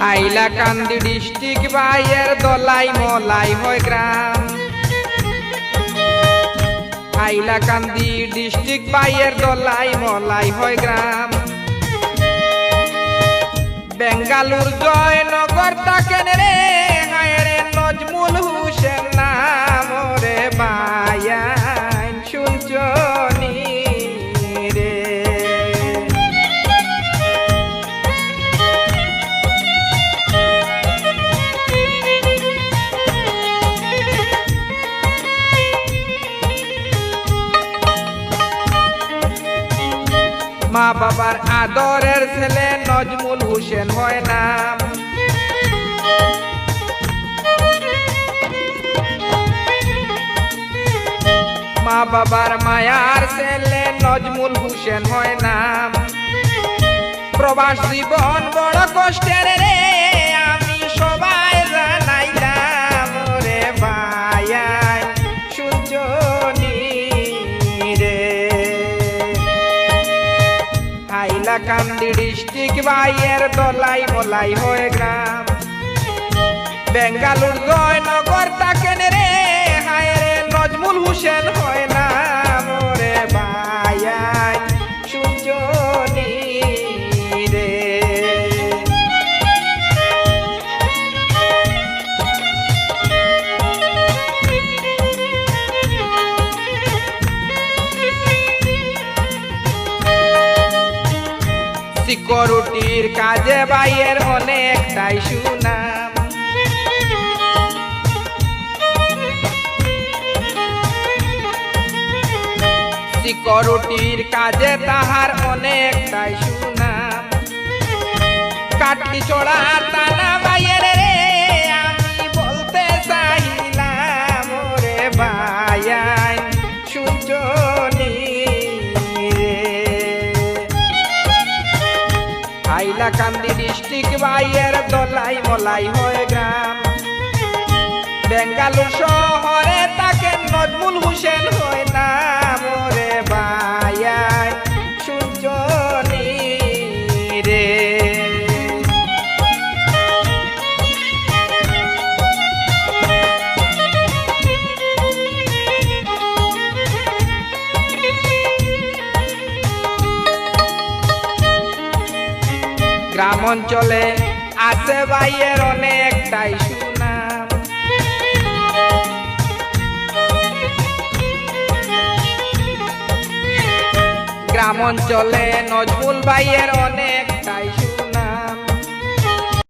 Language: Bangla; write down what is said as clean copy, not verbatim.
হাইলাকান্দি ডিস্ট্রিক্ট বাইয়ের দলাই মলাই হয় গ্রাম। হাইলাকান্দি ডিস্ট্রিক্ট বাইয়ের দলাই মলাই হয় গ্রাম। বেঙ্গালুর জয়নগর তাকেন রে হায়রে নজমুল হুসেন নাম রে বায়ান শুনছনি রে। মা বাবার আদরের ছেলে নজমুল হুসেন হয় নাম। মা বাবার মায়ার ছেলে নজমুল হুসেন হয় নাম। প্রবাস জীবন বড় কষ্টের রে আমি সবাই জানাইলাম রে বায়ান শুনছনি রে। হাইলাকান্দি ডিস্ট্রিক্ট বাইয়ের দলাই মলাই হয় গ্রাম। বেঙ্গালুর জয়নগর তাকেন রে হায়রে নজমুল হুসেন হয় নাম রে বায়ান শুনছনি রে। সিকিউরিটির কাজে বাইয়ের অনেকটাই সুনাম। সিকিউরিটির কাজে তাহার অনেকটাই সুনাম। কাটলি চড়া টানা বাইয়ের রে আমি বলতে চাইলাম রে বায়ান শুনছনি রে। হাইলাকান্দি ডিস্ট্রিক্ট বাইয়ের দলাই মলাই হয় গ্রাম। বেঙ্গালুর শহরে তাকে নজমুল হুসেন হয় নাম রে বায়ান শুনছনি রে। গ্রাম অঞ্চলে আছে বাইয়ের অনেকটাই সুনাম। গ্রাম অঞ্চলে নজমুল বাইয়ের অনেক